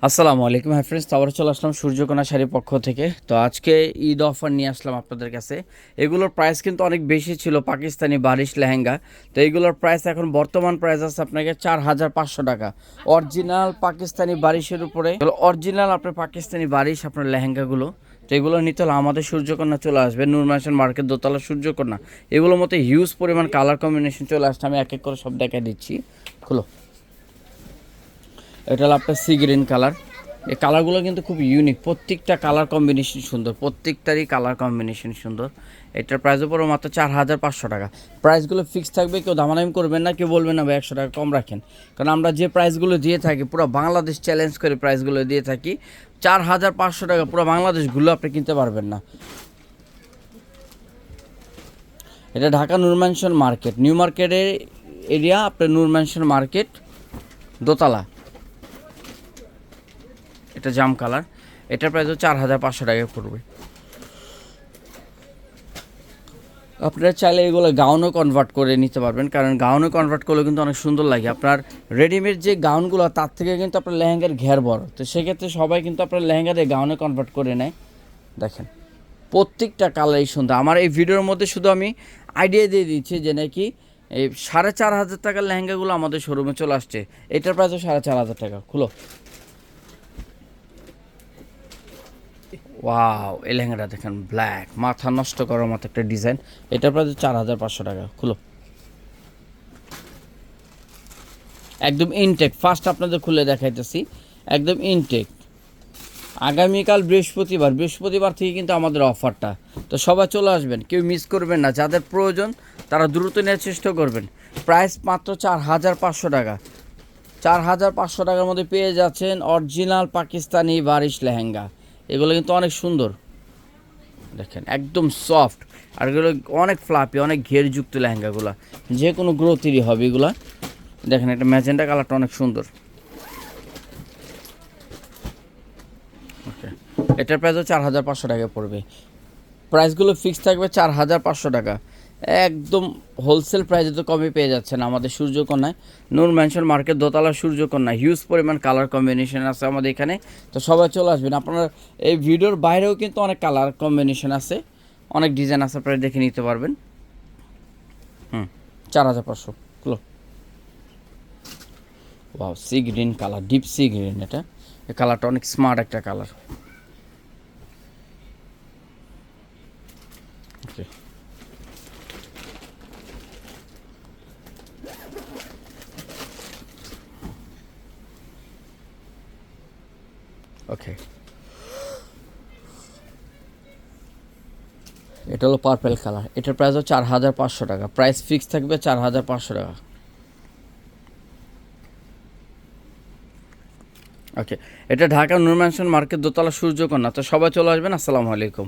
আসসালামু আলাইকুম hi friends, তো আবার চলে আসলাম সূর্যকোনা শাড়ির পক্ষ থেকে। তো আজকে ঈদ অফার নিয়ে আসলাম আপনাদের কাছে। এগুলোর প্রাইস কিন্তু অনেক বেশি ছিল, পাকিস্তানি বারিশ লেহেঙ্গা। তো এগুলোর প্রাইস এখন বর্তমান প্রাইস আছে আপনাকে 4,500 টাকা। অরিজিনাল পাকিস্তানি বারিশের উপরে অরিজিনাল আপনার পাকিস্তানি বারিশ আপনার লেহেঙ্গাগুলো। তো এগুলো নিতে হলে আমাদের সূর্যকন্যা চলে আসবে, নূর ম্যানশন মার্কেট, দোতলা সূর্যকন্যা। এগুলোর মধ্যে হিউজ পরিমাণ কালার কম্বিনেশন চলে আসছে, আমি এক এক করে সব দেখা দিচ্ছি। খুলো। এটা হলো আপনার সি গ্রিন কালার। এই কালারগুলো কিন্তু খুব ইউনিক, প্রত্যেকটা কালার কম্বিনেশন সুন্দর, প্রত্যেকটারই কালার কম্বিনেশন সুন্দর। এটার প্রাইসও পড়ো মাত্র 4,500 টাকা। প্রাইসগুলো ফিক্স থাকবে, কেউ দামাদামি করবেন না, কেউ বলবেন না ভাই 100 টাকা কম রাখেন। কারণ আমরা যে প্রাইসগুলো দিয়ে থাকি পুরো বাংলাদেশ চ্যালেঞ্জ করে প্রাইসগুলো দিয়ে থাকি। 4,500 টাকা পুরো বাংলাদেশগুলো আপনি কিনতে পারবেন না। এটা ঢাকা নূর ম্যানশন মার্কেট, নিউ মার্কেটের এরিয়া, আপনার নূর ম্যানশন মার্কেট দোতলা। এটা জাম কালার। এটার প্রাইস 4,500 টাকা পড়বে। আপনারা চাইলে এগুলো গাউনও কনভার্ট করে নিতে পারবেন, কারণ গাউনও কনভার্ট করলে কিন্তু অনেক সুন্দর লাগে। আপনার রেডিমেড যে গাউনগুলো তার থেকে কিন্তু আপনার লেহেঙ্গার ঘের বড়, তো সেক্ষেত্রে সবাই কিন্তু আপনার লেহেঙ্গা দিয়ে গাউনে কনভার্ট করে নেয়। দেখেন প্রত্যেকটা কালারই সুন্দর। আমার এই ভিডিওর মধ্যে শুধু আমি আইডিয়া দিয়ে দিচ্ছি যে নাকি এই 4,500 টাকার লেহেঙ্গাগুলো আমাদের শোরুমে চলে আসছে। এটার প্রাইসও 4,500 টাকা। খুলো। ওয়াও, এই লেহেঙ্গাটা দেখেন, ব্ল্যাক, মাথা নষ্ট করার মতো একটা ডিজাইন। এটার প্রাইস 4,500 টাকা। খুলো। একদম ইনটেক, ফার্স্ট আপনাদের খুলে দেখাইতেছি, একদম ইনটেক। আগামীকাল বৃহস্পতিবার থেকে কিন্তু আমাদের অফারটা, তো সবাই চলে আসবেন, কেউ মিস করবেন না। যাদের প্রয়োজন তারা দ্রুত নেওয়ার চেষ্টা করবেন। প্রাইস মাত্র 4,500 টাকা। 4,500 টাকার মধ্যে পেয়ে যাচ্ছেন অরিজিনাল পাকিস্তানি বারিশ লেহেঙ্গা। এগুলো কিন্তু অনেক সুন্দর, দেখেন একদম সফট। আর এগুলো অনেক ফ্লাপি, অনেক ঘেরযুক্ত লেহেঙ্গাগুলো, যে কোনো গ্রোথেরই হবে এগুলা। দেখেন এটা ম্যাজেন্টা কালারটা অনেক সুন্দর। ওকে, এটার প্রাইসও 4,500 টাকা পড়বে। প্রাইসগুলো ফিক্স থাকবে 4,500 টাকা। একদম হোলসেল প্রাইসে তো কমই পেয়ে যাচ্ছেন আমাদের সূর্যকন্যায়, নূর ম্যানশন মার্কেট দোতলা সূর্যকন্যা। হিউজ পরিমাণ কালার কম্বিনেশন আছে আমাদের এখানে, তো সবাই চলে আসবেন। আপনারা এই ভিডিওর বাইরেও কিন্তু অনেক কালার কম্বিনেশন আছে, অনেক ডিজাইন আছে, আপনারা দেখে নিতে পারবেন। 4,500। ক্লো। Wow, sea green colour, deep sea green. এটা এই কালারটা অনেক স্মার্ট একটা কালার। ওকে, ওকে, এটা হলো পার্পেল কালার। এটার প্রাইস হচ্ছে 4,500 টাকা। প্রাইস ফিক্স থাকবে 4,500 টাকা। ওকে, এটা ঢাকা নূর ম্যানশন মার্কেট দোতলা সূর্যকন্যা। তো সবাই চলে আসবেন। আসসালামু আলাইকুম।